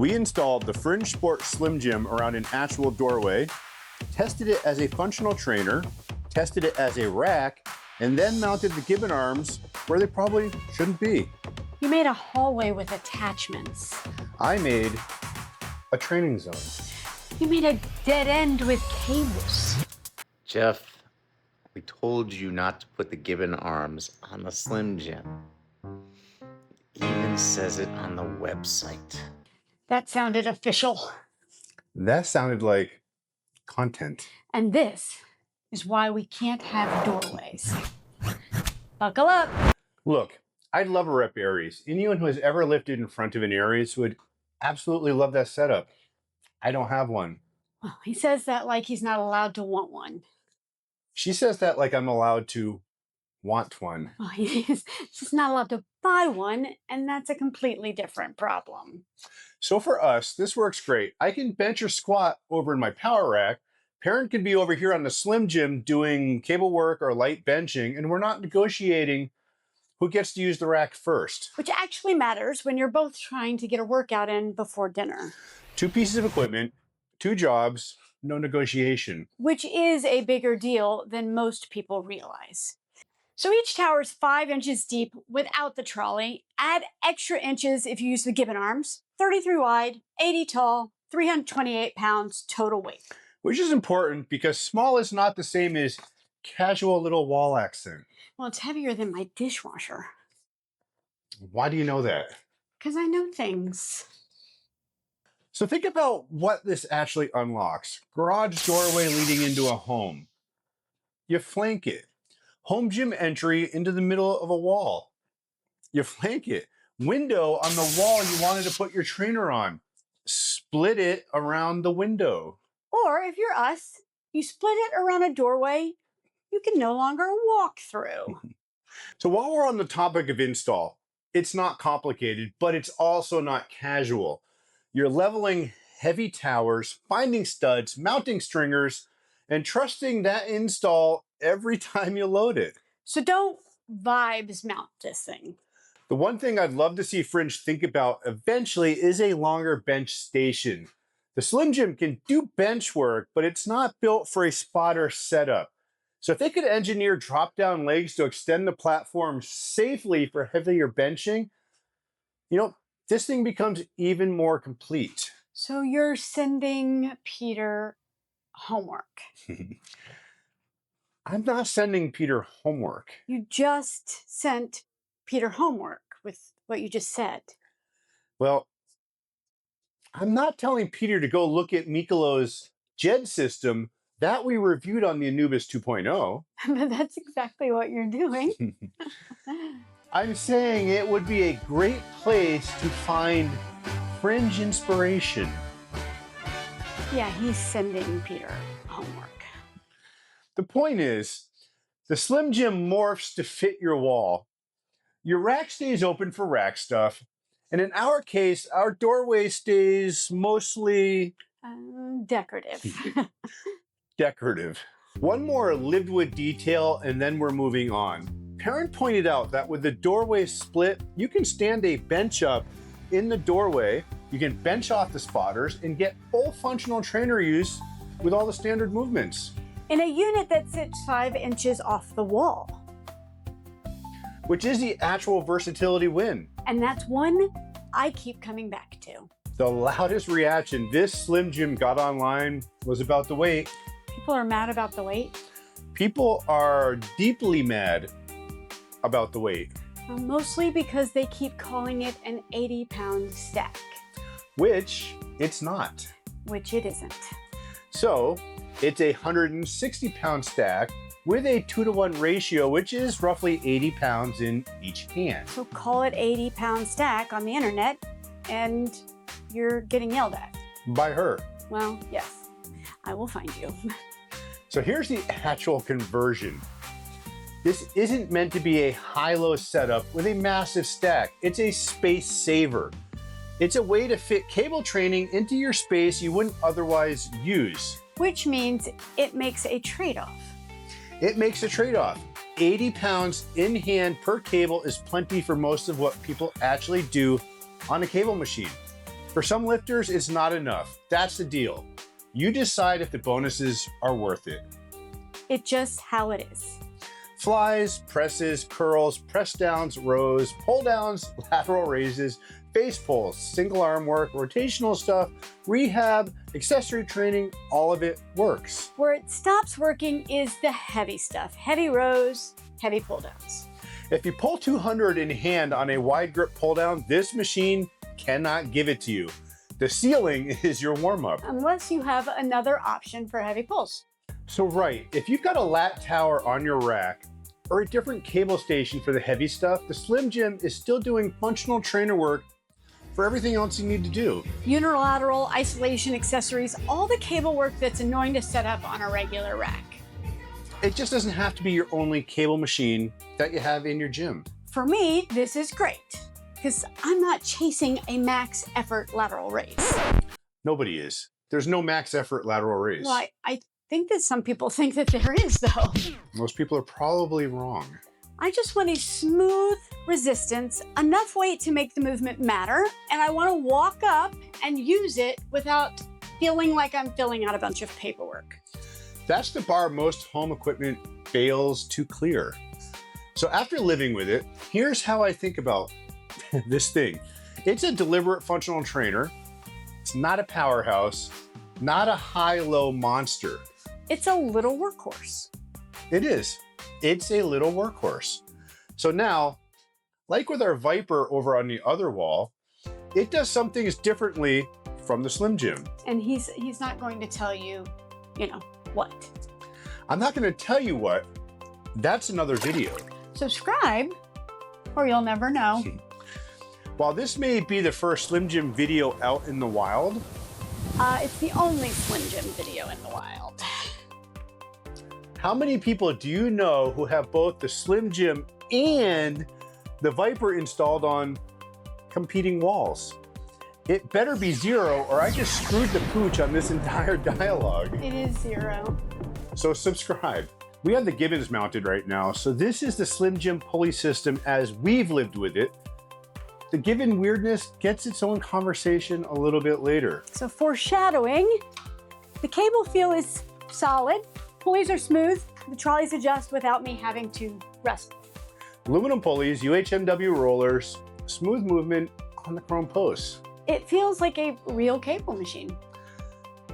We installed the Fringe Sport Slim Jim around an actual doorway, tested it as a functional trainer, tested it as a rack, and then mounted the Gibbon Arms where they probably shouldn't be. You made a hallway with attachments. I made a training zone. You made a dead end with cables. Jeff, we told you not to put the Gibbon Arms on the Slim Jim. It even says it on the website. That sounded official. That sounded like content. And this is why we can't have doorways. Buckle up. Look, I'd love a rep Aries. Anyone who has ever lifted in front of an Aries would absolutely love that setup. I don't have one. Well, he says that like he's not allowed to want one. She says that like I'm allowed to want one. Well, he's just not allowed to buy one, and that's a completely different problem. So for us, this works great. I can bench or squat over in my power rack. Parent can be over here on the Slim Jim doing cable work or light benching, and we're not negotiating who gets to use the rack first. Which actually matters when you're both trying to get a workout in before dinner. 2 pieces of equipment, 2 jobs, no negotiation. Which is a bigger deal than most people realize. So each tower is 5 inches deep without the trolley. Add extra inches if you use the Gibbon Arms. 33 wide, 80 tall, 328 pounds total weight. Which is important because small is not the same as casual little wall accent. Well, it's heavier than my dishwasher. Why do you know that? Because I know things. So think about what this actually unlocks. Garage doorway leading into a home. You flank it. Home gym entry into the middle of a wall. You flank it. Window on the wall you wanted to put your trainer on. Split it around the window. Or if you're us, you split it around a doorway you can no longer walk through. So while we're on the topic of install, it's not complicated, but it's also not casual. You're leveling heavy towers, finding studs, mounting stringers, and trusting that install every time you load it. So don't vibes mount this thing. The one thing I'd love to see Fringe think about eventually is a longer bench station. The Slim Jim can do bench work, but it's not built for a spotter setup. So if they could engineer drop-down legs to extend the platform safely for heavier benching, this thing becomes even more complete. So you're sending Peter homework. I'm not sending Peter homework. You just sent Peter homework with what you just said. Well, I'm not telling Peter to go look at Mikolos' JED system that we reviewed on the Anubis 2.0. But that's exactly what you're doing. I'm saying it would be a great place to find Fringe inspiration. Yeah, he's sending Peter homework. The point is, the Slim Jim morphs to fit your wall. Your rack stays open for rack stuff. And in our case, our doorway stays mostly decorative. Decorative. One more lived with detail and then we're moving on. Parent pointed out that with the doorway split, you can stand a bench up in the doorway, you can bench off the spotters and get full functional trainer use with all the standard movements. In a unit that sits 5 inches off the wall. Which is the actual versatility win. And that's one I keep coming back to. The loudest reaction this Slim Jim got online was about the weight. People are mad about the weight? People are deeply mad about the weight. Mostly because they keep calling it an 80-pound stack. Which it's not. Which it isn't. So it's a 160-pound stack with a 2-to-1 ratio, which is roughly 80 pounds in each hand. So call it 80-pound stack on the internet and you're getting yelled at. By her. Well, yes. I will find you. So here's the actual conversion. This isn't meant to be a high-low setup with a massive stack. It's a space saver. It's a way to fit cable training into your space you wouldn't otherwise use. Which means it makes a trade-off. It makes a trade-off. 80 pounds in hand per cable is plenty for most of what people actually do on a cable machine. For some lifters, it's not enough. That's the deal. You decide if the bonuses are worth it. It's just how it is. Flies, presses, curls, press downs, rows, pull downs, lateral raises, face pulls, single arm work, rotational stuff, rehab, accessory training, all of it works. Where it stops working is the heavy stuff. Heavy rows, heavy pull downs. If you pull 200 in hand on a wide grip pull down, this machine cannot give it to you. The ceiling is your warm up. Unless you have another option for heavy pulls. So right, if you've got a lat tower on your rack or a different cable station for the heavy stuff, the Slim Jim is still doing functional trainer work for everything else you need to do. Unilateral, isolation, accessories, all the cable work that's annoying to set up on a regular rack. It just doesn't have to be your only cable machine that you have in your gym. For me, this is great because I'm not chasing a max effort lateral raise. Nobody is. There's no max effort lateral raise. Well, I think that some people think that there is though. Most people are probably wrong. I just want a smooth resistance, enough weight to make the movement matter, and I want to walk up and use it without feeling like I'm filling out a bunch of paperwork. That's the bar most home equipment fails to clear. So after living with it, here's how I think about this thing. It's a deliberate functional trainer. It's not a powerhouse, not a high-low monster. It's a little workhorse. It is. It's a little workhorse. So now, like with our Viper over on the other wall, it does some things differently from the Slim Jim. And he's not going to tell you, what. I'm not going to tell you what. That's another video. Subscribe, or you'll never know. While this may be the first Slim Jim video out in the wild, it's the only Slim Jim video in the wild. how many people do you know who have both the Slim Jim and the Viper installed on competing walls? It better be zero, or I just screwed the pooch on this entire dialogue. It is zero. So subscribe. We have the Gibbons mounted right now, so this is the Slim Jim pulley system as we've lived with it. The Gibbon weirdness gets its own conversation a little bit later. So foreshadowing, the cable feel is solid, pulleys are smooth, the trolleys adjust without me having to wrestle. Aluminum pulleys, UHMW rollers, smooth movement on the chrome posts. It feels like a real cable machine.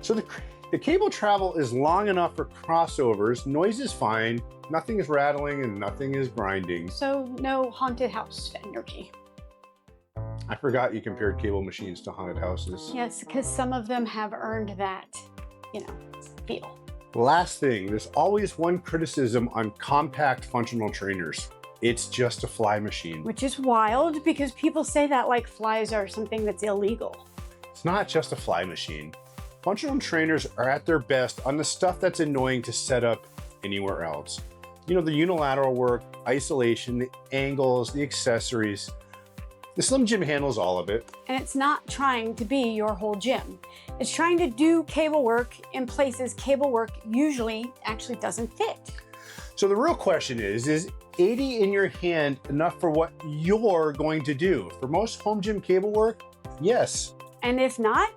So the cable travel is long enough for crossovers, noise is fine, nothing is rattling and nothing is grinding. So no haunted house energy. I forgot you compared cable machines to haunted houses. Yes, because some of them have earned that, feel. Last thing, there's always one criticism on compact functional trainers. It's just a fly machine. Which is wild because people say that like flies are something that's illegal. It's not just a fly machine. Functional trainers are at their best on the stuff that's annoying to set up anywhere else. The unilateral work, isolation, the angles, the accessories. The Slim Jim handles all of it. And it's not trying to be your whole gym. It's trying to do cable work in places cable work usually actually doesn't fit. So the real question is 80 in your hand enough for what you're going to do? For most home gym cable work, yes. And if not,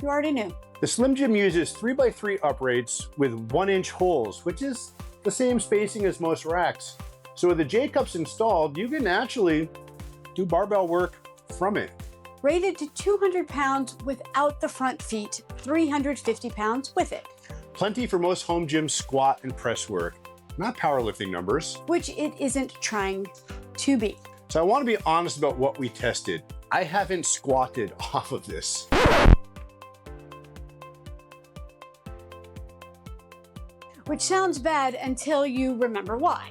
you already knew. The Slim Jim uses 3x3 uprates with 1-inch holes, which is the same spacing as most racks. So with the J-cups installed, you can actually do barbell work from it. Rated to 200 pounds without the front feet, 350 pounds with it. Plenty for most home gym squat and press work, not powerlifting numbers. Which it isn't trying to be. So I want to be honest about what we tested. I haven't squatted off of this. Which sounds bad until you remember why.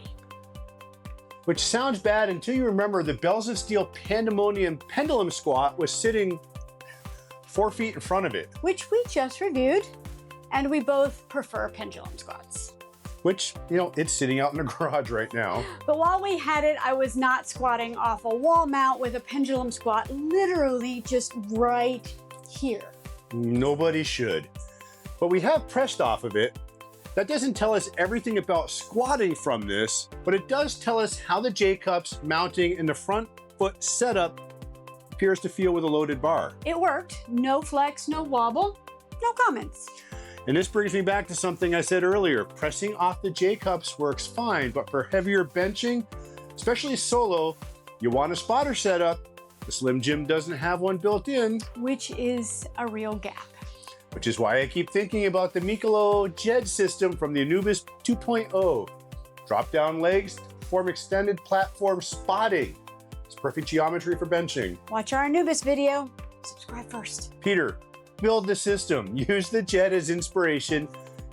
Which sounds bad until you remember the Bells of Steel Pandemonium pendulum squat was sitting 4 feet in front of it. Which we just reviewed, and we both prefer pendulum squats. Which, it's sitting out in the garage right now. But while we had it, I was not squatting off a wall mount with a pendulum squat literally just right here. Nobody should. But we have pressed off of it. That doesn't tell us everything about squatting from this, but it does tell us how the J-cups mounting and the front foot setup appears to feel with a loaded bar? It worked. No flex, no wobble, no comments. And this brings me back to something I said earlier. Pressing off the J-cups works fine, but for heavier benching, especially solo, you want a spotter setup. The Slim Jim doesn't have one built in. Which is a real gap. Which is why I keep thinking about the Mikolo Jed system from the Anubis 2.0. Drop down legs to form extended platform spotting. It's perfect geometry for benching. Watch our Anubis video. Subscribe first. Peter, build the system. Use the Jed as inspiration.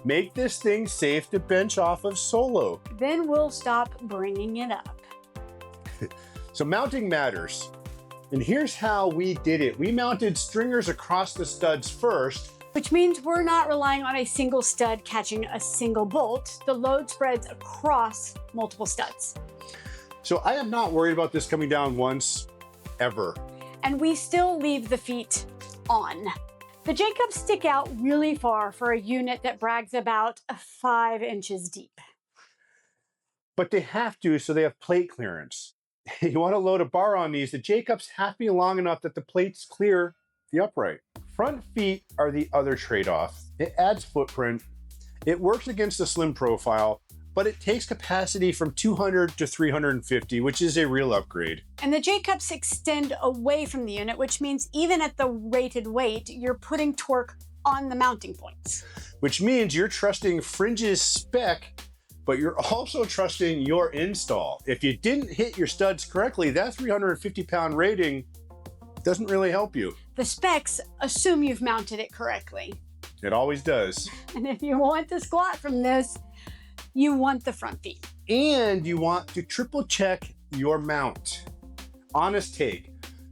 Make this thing safe to bench off of solo. Then we'll stop bringing it up. So mounting matters. And here's how we did it. We mounted stringers across the studs first. Which means we're not relying on a single stud catching a single bolt. The load spreads across multiple studs. So I am not worried about this coming down once, ever. And we still leave the feet on. The J-cups stick out really far for a unit that brags about 5 inches deep. But they have to, so they have plate clearance. You want to load a bar on these, the J-cups have to be long enough that the plates clear the upright. Front feet are the other trade-off. It adds footprint, it works against the slim profile, but it takes capacity from 200 to 350, which is a real upgrade. And the J-cups extend away from the unit, which means even at the rated weight, you're putting torque on the mounting points. Which means you're trusting Fringe's spec, but you're also trusting your install. If you didn't hit your studs correctly, that 350-pound rating doesn't really help you. The specs assume you've mounted it correctly. It always does. And if you want to squat from this, you want the front feet. And you want to triple check your mount. Honest take.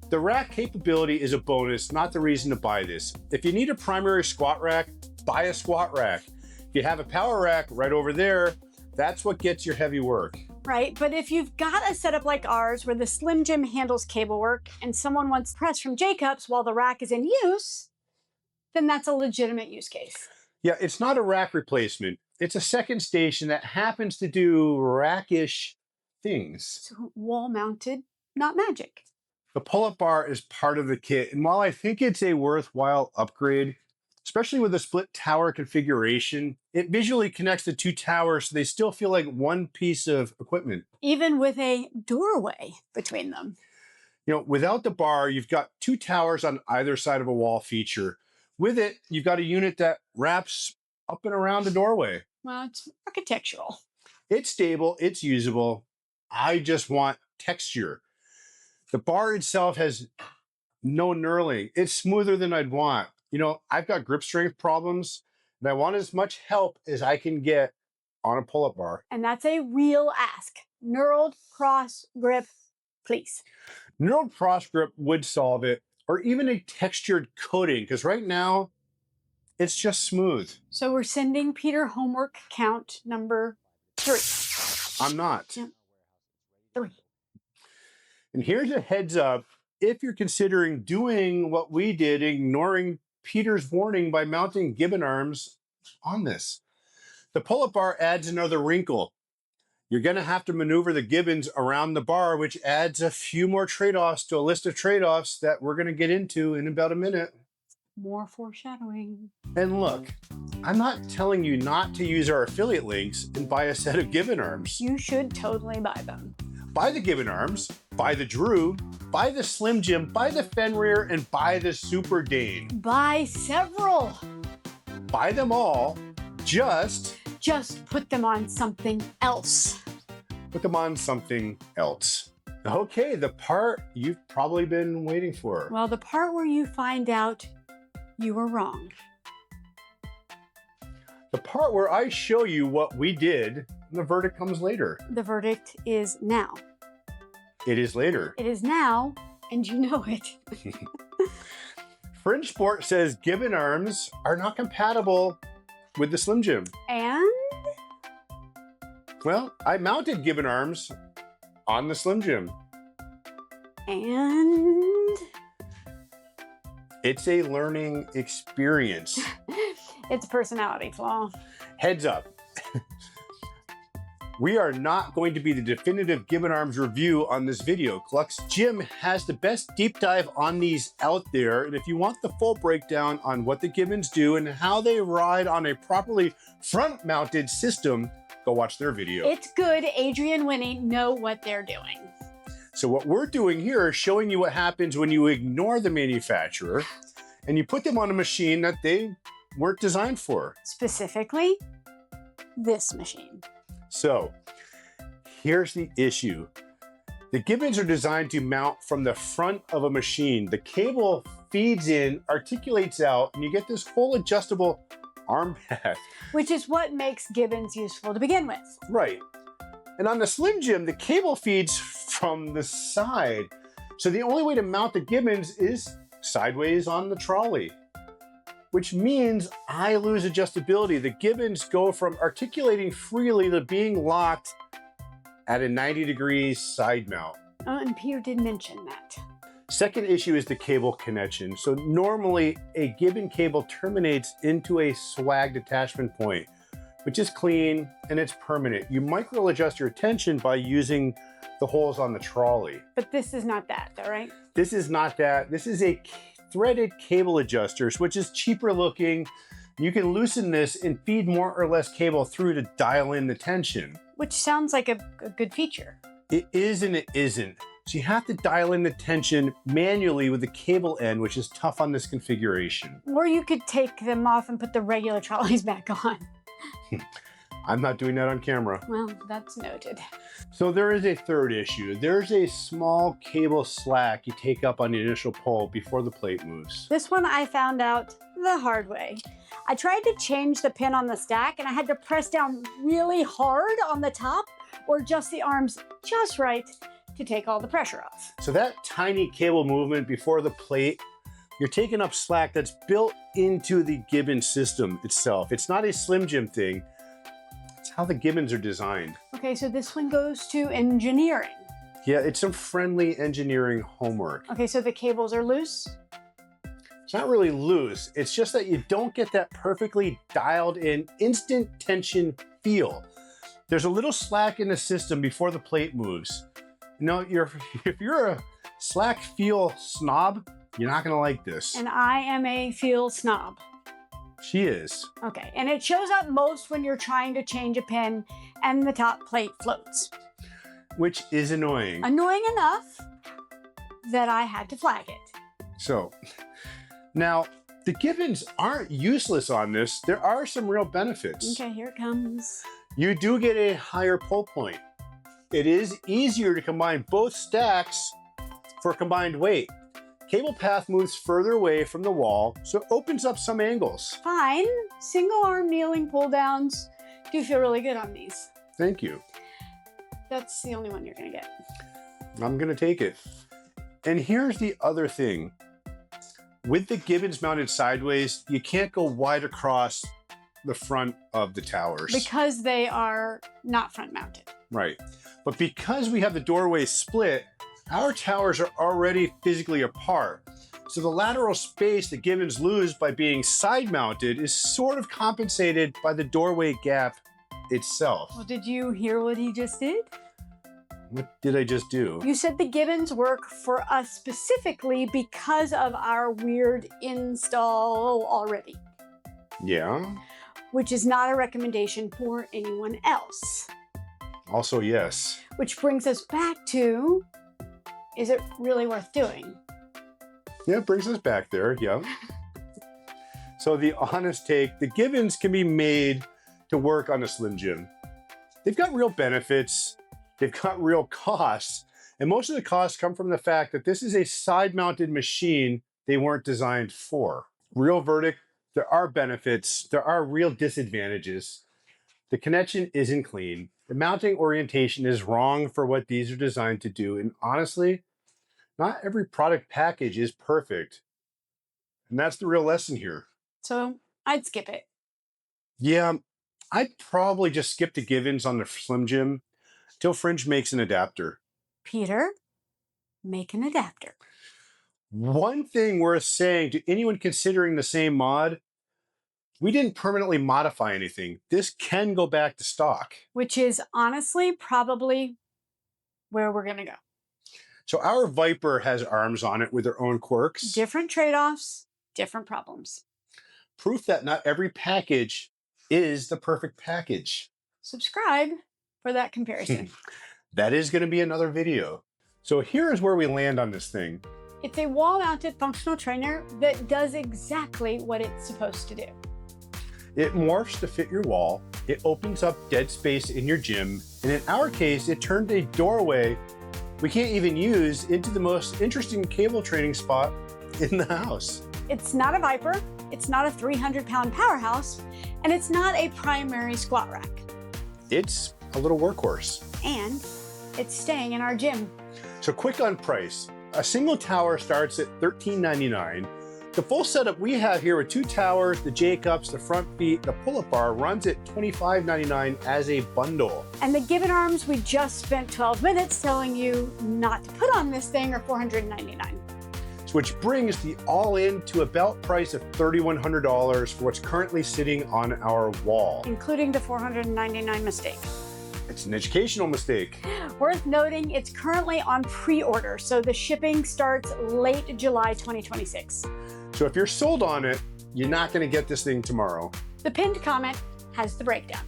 The rack capability is a bonus, not the reason to buy this. If you need a primary squat rack, buy a squat rack. If you have a power rack right over there, that's what gets your heavy work. Right, but if you've got a setup like ours where the Slim Jim handles cable work and someone wants to press from J-cups while the rack is in use, then that's a legitimate use case. Yeah, it's not a rack replacement. It's a second station that happens to do rackish things. So wall-mounted, not magic. The pull-up bar is part of the kit, and while I think it's a worthwhile upgrade, especially with the split tower configuration, it visually connects the two towers so they still feel like one piece of equipment. Even with a doorway between them. You know, without the bar, you've got two towers on either side of a wall feature. With it, you've got a unit that wraps up and around the doorway. Well, it's architectural. It's stable, it's usable. I just want texture. The bar itself has no knurling. It's smoother than I'd want. You know, I've got grip strength problems, and I want as much help as I can get on a pull-up bar. And that's a real ask. Knurled cross grip, please. Knurled cross grip would solve it, or even a textured coating, because right now, it's just smooth. So we're sending Peter homework count number 3. I'm not. Yeah. 3. And here's a heads up, if you're considering doing what we did, ignoring Peter's warning by mounting Gibbon arms on this. The pull-up bar adds another wrinkle. You're going to have to maneuver the Gibbons around the bar, which adds a few more trade-offs to a list of trade-offs that we're going to get into in about a minute. More foreshadowing. And look, I'm not telling you not to use our affiliate links and buy a set of Gibbon arms. You should totally buy them. Buy the Gibbon arms, buy the Drew, buy the Slim Jim, buy the Fenrir, and buy the Super Dane. Buy several. Buy them all, just put them on something else. Put them on something else. Okay, the part you've probably been waiting for. Well, the part where you find out you were wrong. The part where I show you what we did, and the verdict comes later. The verdict is now. It is later. It is now, and you know it. Fringe Sport says Gibbon arms are not compatible with the Slim Jim. And? Well, I mounted Gibbon arms on the Slim Jim. And? It's a learning experience. It's a personality flaw. Heads up. We are not going to be the definitive Gibbon Arms review on this video. Gluck's Gym has the best deep dive on these out there, and if you want the full breakdown on what the Gibbons do and how they ride on a properly front-mounted system, go watch their video. It's good Adrian and Winnie know what they're doing. So what we're doing here is showing you what happens when you ignore the manufacturer and you put them on a machine that they weren't designed for. Specifically, this machine. So here's the issue. The Gibbons are designed to mount from the front of a machine. The cable feeds in, articulates out, and you get this whole adjustable arm pad. Which is what makes Gibbons useful to begin with. Right. And on the Slim Jim, the cable feeds from the side. So the only way to mount the Gibbons is sideways on the trolley, which means I lose adjustability. The Gibbons go from articulating freely to being locked at a 90 degrees side mount. And Peter did mention that. Second issue is the cable connection. So normally a Gibbon cable terminates into a swagged attachment point, which is clean and it's permanent. You micro adjust your tension by using the holes on the trolley. But this is not that, though, right? This is not that. This is a threaded cable adjuster, which is cheaper looking. You can loosen this and feed more or less cable through to dial in the tension. Which sounds like a good feature. It is and it isn't. So you have to dial in the tension manually with the cable end, which is tough on this configuration. Or you could take them off and put the regular trolleys back on. I'm not doing that on camera. Well, that's noted. So there is a third issue. There's a small cable slack you take up on the initial pull before the plate moves. This one I found out the hard way. I tried to change the pin on the stack and I had to press down really hard on the top or adjust the arms just right to take all the pressure off. So that tiny cable movement before the plate, you're taking up slack that's built into the Gibbon system itself. It's not a Slim Jim thing. It's how the Gibbons are designed. Okay, so this one goes to engineering. Yeah, it's some friendly engineering homework. Okay, so the cables are loose? It's not really loose. It's just that you don't get that perfectly dialed in instant tension feel. There's a little slack in the system before the plate moves. You know, if you're a slack feel snob, you're not gonna like this. And I am a feel snob. She is. Okay, and it shows up most when you're trying to change a pin and the top plate floats. Which is annoying. Annoying enough that I had to flag it. So, now, the Gibbons aren't useless on this. There are some real benefits. Okay, here it comes. You do get a higher pull point. It is easier to combine both stacks for combined weight. Cable path moves further away from the wall, so it opens up some angles. Fine. Single arm kneeling pull downs do feel really good on these. Thank you. That's the only one you're gonna get. I'm gonna take it. And here's the other thing. With the Gibbons mounted sideways, you can't go wide across the front of the towers. Because they are not front mounted. Right. But because we have the doorway split, our towers are already physically apart. So the lateral space the Gibbons lose by being side mounted is sort of compensated by the doorway gap itself. Well, did you hear what he just did? What did I just do? You said the Gibbons work for us specifically because of our weird install already. Yeah. Which is not a recommendation for anyone else. Also, yes. Which brings us back to, is it really worth doing? Yeah, it brings us back there, yeah. So the honest take, the Gibbons can be made to work on a Slim Jim. They've got real benefits, they've got real costs, and most of the costs come from the fact that this is a side-mounted machine they weren't designed for. Real verdict, there are benefits, there are real disadvantages. The connection isn't clean. The mounting orientation is wrong for what these are designed to do, and honestly, not every product package is perfect. And that's the real lesson here. So I'd skip it. Yeah, I'd probably just skip the Gibbons on the Slim Jim till Fringe makes an adapter. Peter, make an adapter. One thing worth saying to anyone considering the same mod, We didn't permanently modify anything. This can go back to stock. Which is honestly probably where we're going to go. So our Viper has arms on it with their own quirks. Different trade-offs, different problems. Proof that not every package is the perfect package. Subscribe for that comparison. That is going to be another video. So here's where we land on this thing. It's a wall-mounted functional trainer that does exactly what it's supposed to do. It morphs to fit your wall. It opens up dead space in your gym. And in our case, it turned a doorway we can't even use into the most interesting cable training spot in the house. It's not a Viper, it's not a 300-pound powerhouse, and it's not a primary squat rack. It's a little workhorse. And it's staying in our gym. So quick on price. A single tower starts at $13.99. The full setup we have here with 2 towers, the J-cups, the front feet, the pull-up bar runs at $25.99 as a bundle. And the Gibbon Arms we just spent 12 minutes telling you not to put on this thing are $499. So which brings the all-in to a belt price of $3,100 for what's currently sitting on our wall. Including the $499 mistake. It's an educational mistake. Worth noting, it's currently on pre-order, so the shipping starts late July 2026. So if you're sold on it, you're not going to get this thing tomorrow. The pinned comment has the breakdown.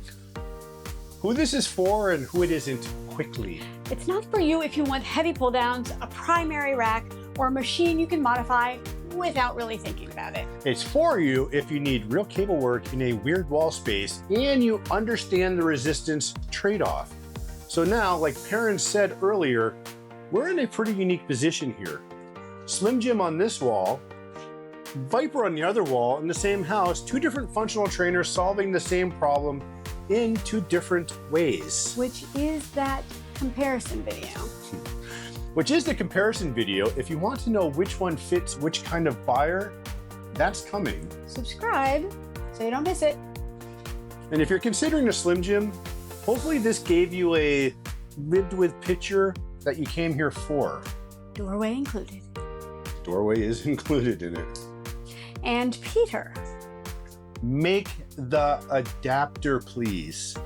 Who this is for and who it isn't quickly. It's not for you if you want heavy pull downs, a primary rack, or a machine you can modify without really thinking about it. It's for you if you need real cable work in a weird wall space and you understand the resistance trade-off. So now, like Perrin said earlier, we're in a pretty unique position here. Slim Jim on this wall, Viper on the other wall in the same house, 2 different functional trainers solving the same problem in 2 different ways. Which is that comparison video. Which is the comparison video. If you want to know which one fits which kind of buyer, that's coming. Subscribe so you don't miss it. And if you're considering a Slim Jim, hopefully this gave you a lived with picture that you came here for. Doorway included. Doorway is included in it. And Peter. Make the adapter, please.